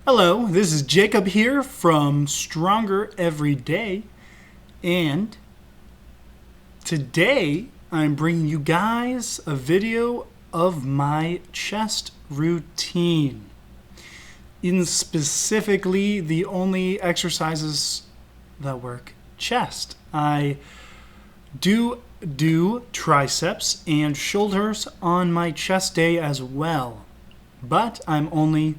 Hello, this is Jacob here from Stronger Every Day, and today I'm bringing you guys a video of my chest routine. In specifically, the only exercises that work chest. I do triceps and shoulders on my chest day as well, but I'm only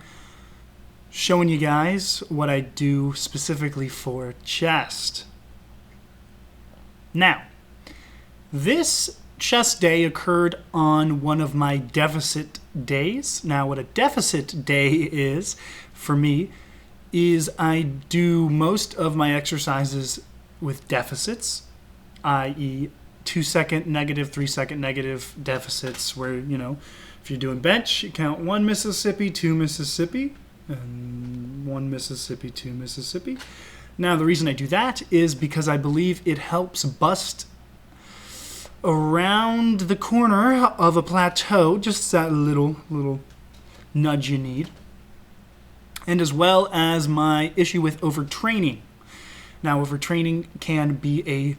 showing you guys what I do specifically for chest. Now, this chest day occurred on one of my deficit days. Now, what a deficit day is for me is I do most of my exercises with deficits, i.e. 2-second negative, 3-second negative deficits where, if you're doing bench, you count 1 Mississippi, 2 Mississippi, and 1 Mississippi, 2 Mississippi. Now, the reason I do that is because I believe it helps bust around the corner of a plateau, just that little nudge you need. And as well as my issue with overtraining. Now, overtraining can be a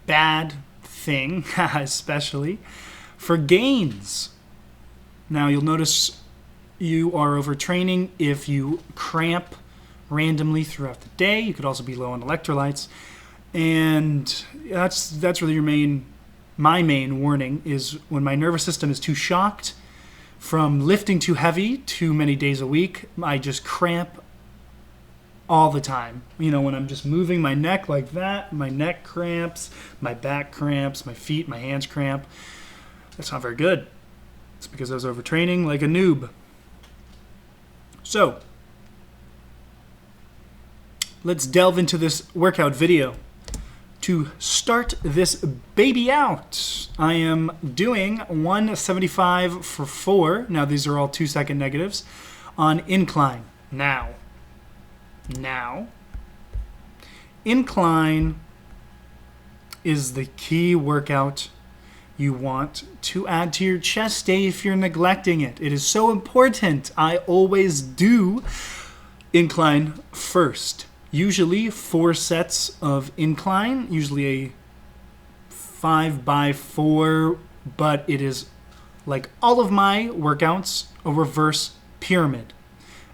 bad thing, especially for gains. Now, you'll notice you are overtraining if you cramp randomly throughout the day. You could also be low on electrolytes. And that's really my main warning is when my nervous system is too shocked from lifting too heavy too many days a week, I just cramp all the time. When I'm just moving my neck like that, my neck cramps, my back cramps, my feet, my hands cramp. That's not very good. It's because I was overtraining like a noob. So, let's delve into this workout video. To start this baby out, I am doing 175 for 4. Now, these are all 2-second negatives on incline. Now, incline is the key workout you want to add to your chest day if you're neglecting it. It is so important. I always do incline first. Usually 4 sets of incline, usually a 5x4, but it is, like all of my workouts, a reverse pyramid.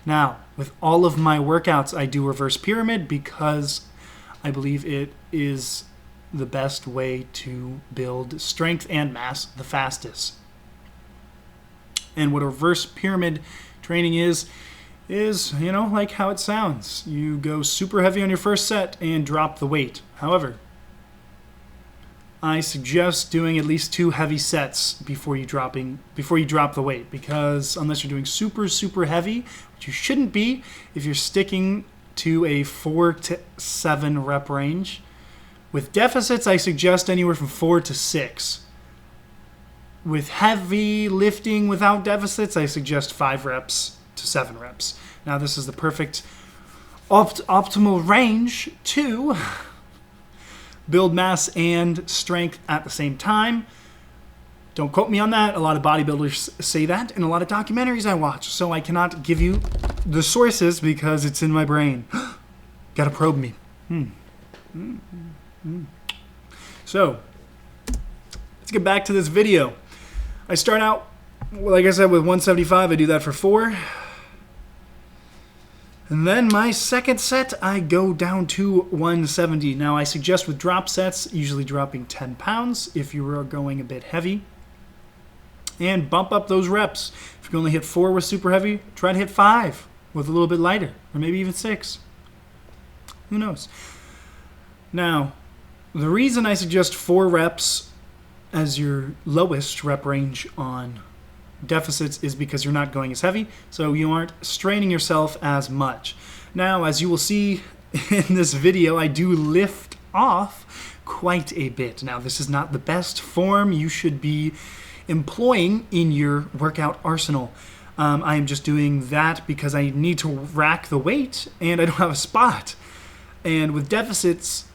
Now, with all of my workouts, I do reverse pyramid because I believe it is the best way to build strength and mass the fastest. And what a reverse pyramid training is like how it sounds. You go super heavy on your first set and drop the weight. However, I suggest doing at least 2 heavy sets before you drop the weight, because unless you're doing super heavy, which you shouldn't be if you're sticking to a 4 to 7 rep range. With deficits, I suggest anywhere from 4 to 6. With heavy lifting without deficits, I suggest 5 reps to 7 reps. Now, this is the perfect optimal range to build mass and strength at the same time. Don't quote me on that. A lot of bodybuilders say that in a lot of documentaries I watch, so I cannot give you the sources because it's in my brain. Gotta probe me. So, let's get back to this video. I start out, like I said, with 175. I do that for 4. And then my second set, I go down to 170. Now, I suggest with drop sets, usually dropping 10 pounds if you are going a bit heavy. And bump up those reps. If you can only hit 4 with super heavy, try to hit 5 with a little bit lighter, or maybe even 6. Who knows? Now, the reason I suggest 4 reps as your lowest rep range on deficits is because you're not going as heavy, so you aren't straining yourself as much. Now, as you will see in this video, I do lift off quite a bit. Now, this is not the best form you should be employing in your workout arsenal. I am just doing that because I need to rack the weight and I don't have a spot. And with deficits,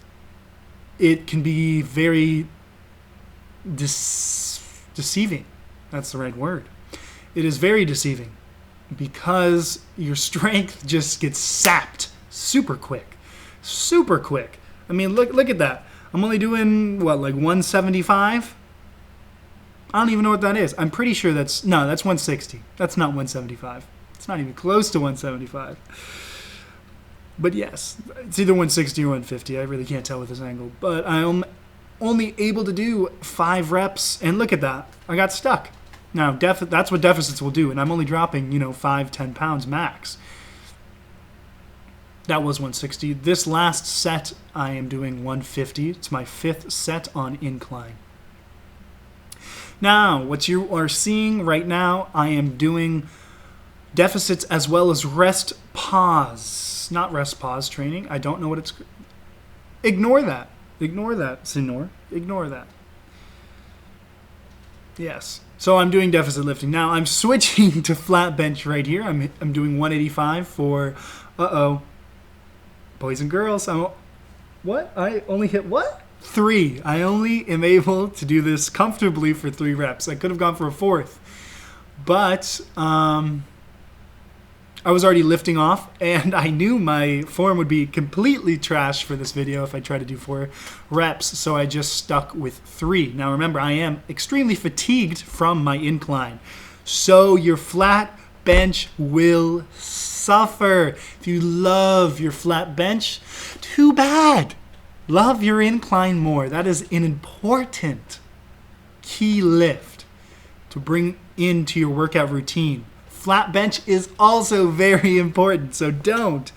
it can be very deceiving. That's the right word. It is very deceiving. because your strength just gets sapped super quick. Super quick. I mean, look at that. I'm only doing, what, like 175? I don't even know what that is. I'm pretty sure that's 160. That's not 175. It's not even close to 175. But yes, it's either 160 or 150. I really can't tell with this angle. But I'm only able to do 5 reps, and look at that. I got stuck. Now, that's what deficits will do, and I'm only dropping, 5-10 pounds max. That was 160. This last set, I am doing 150. It's my 5th set on incline. Now, what you are seeing right now, I am doing deficits as well as rest pause. Not rest pause training. I don't know what it's... Ignore that. Ignore that, Senor. Ignore that. Yes. So I'm doing deficit lifting. Now, I'm switching to flat bench right here. I'm doing 185 for... Boys and girls, what? I only hit what? 3. I only am able to do this comfortably for 3 reps. I could have gone for a 4th. But I was already lifting off, and I knew my form would be completely trash for this video if I tried to do 4 reps, so I just stuck with 3. Now remember, I am extremely fatigued from my incline, so your flat bench will suffer. If you love your flat bench, too bad. Love your incline more. That is an important key lift to bring into your workout routine. Flat bench is also very important, so don't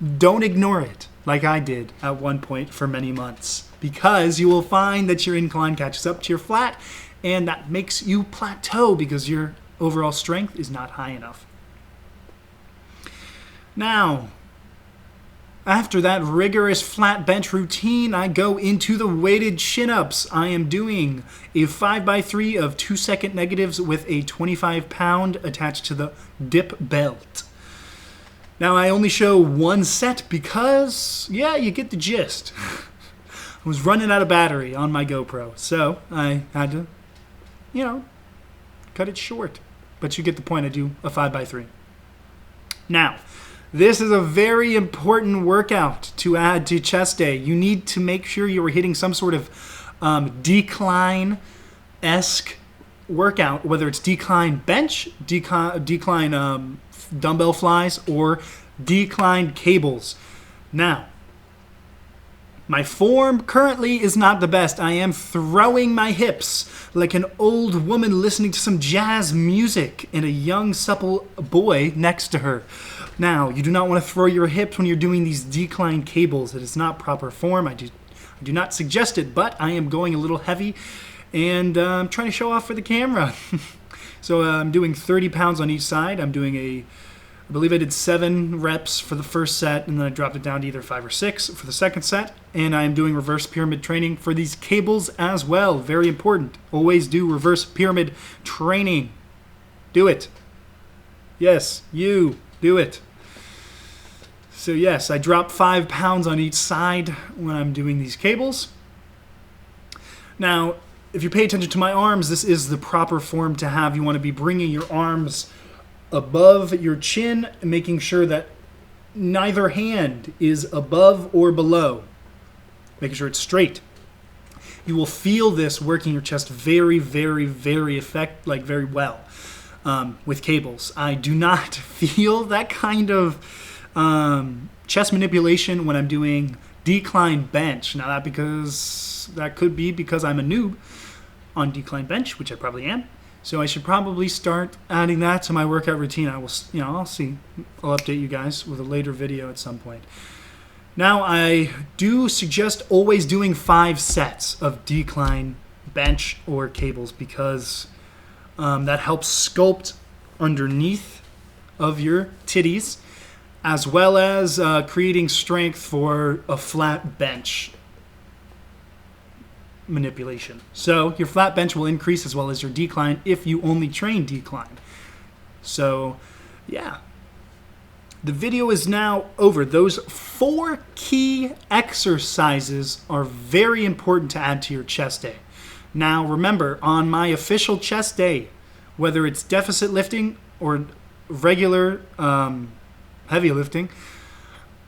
ignore it like I did at one point for many months, because you will find that your incline catches up to your flat, and that makes you plateau because your overall strength is not high enough. Now, after that rigorous flat bench routine, I go into the weighted chin-ups. I am doing a 5x3 of 2-second negatives with a 25-pound attached to the dip belt. Now, I only show 1 set because, yeah, you get the gist. I was running out of battery on my GoPro, so I had to, cut it short. But you get the point. I do a 5x3. Now, this is a very important workout to add to chest day. You need to make sure you are hitting some sort of decline-esque workout, whether it's decline bench, decline dumbbell flies, or decline cables. Now, my form currently is not the best. I am throwing my hips like an old woman listening to some jazz music and a young, supple boy next to her. Now, you do not want to throw your hips when you're doing these decline cables. It is not proper form. I do not suggest it, but I am going a little heavy, and I'm trying to show off for the camera. So I'm doing 30 pounds on each side. I'm doing I believe I did 7 reps for the first set, and then I dropped it down to either 5 or 6 for the second set. And I'm doing reverse pyramid training for these cables as well. Very important. Always do reverse pyramid training. Do it. Yes, you do it. So yes, I drop 5 pounds on each side when I'm doing these cables. Now, if you pay attention to my arms, this is the proper form to have. You want to be bringing your arms above your chin, making sure that neither hand is above or below. Making sure it's straight. You will feel this working your chest very, very, very very well with cables. I do not feel that kind of chest manipulation when I'm doing decline bench. Now that could be because I'm a noob on decline bench, which I probably am. So I should probably start adding that to my workout routine. I'll see. I'll update you guys with a later video at some point. Now, I do suggest always doing 5 sets of decline bench or cables because that helps sculpt underneath of your titties, as well as creating strength for a flat bench manipulation. So your flat bench will increase as well as your decline if you only train decline. So, yeah. The video is now over. Those 4 key exercises are very important to add to your chest day. Now, remember, on my official chest day, whether it's deficit lifting or regular heavy lifting,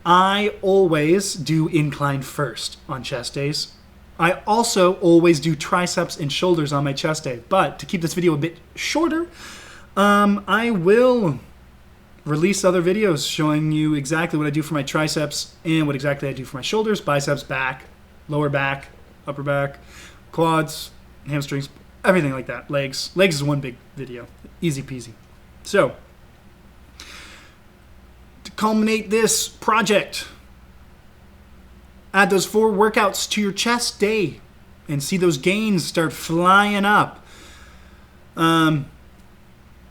I always do incline first on chest days. I also always do triceps and shoulders on my chest day. But to keep this video a bit shorter, I will release other videos showing you exactly what I do for my triceps and what exactly I do for my shoulders, biceps, back, lower back, upper back, quads, hamstrings, everything like that. Legs. Legs is one big video. Easy peasy. So, to culminate this project, add those 4 workouts to your chest day and see those gains start flying up.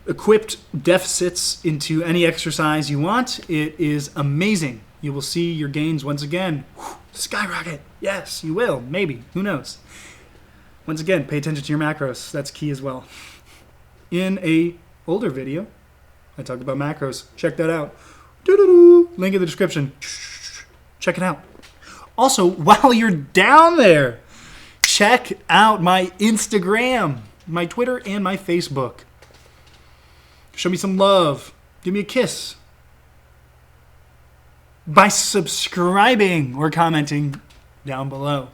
Equipped deficits into any exercise you want. It is amazing. You will see your gains once again skyrocket. Yes, you will. Maybe. Who knows? Once again, pay attention to your macros. That's key as well. In a older video, I talked about macros. Check that out. Doo-doo-doo. Link in the description. Check it out. Also, while you're down there, check out my Instagram, my Twitter, and my Facebook. Show me some love. Give me a kiss. By subscribing or commenting down below.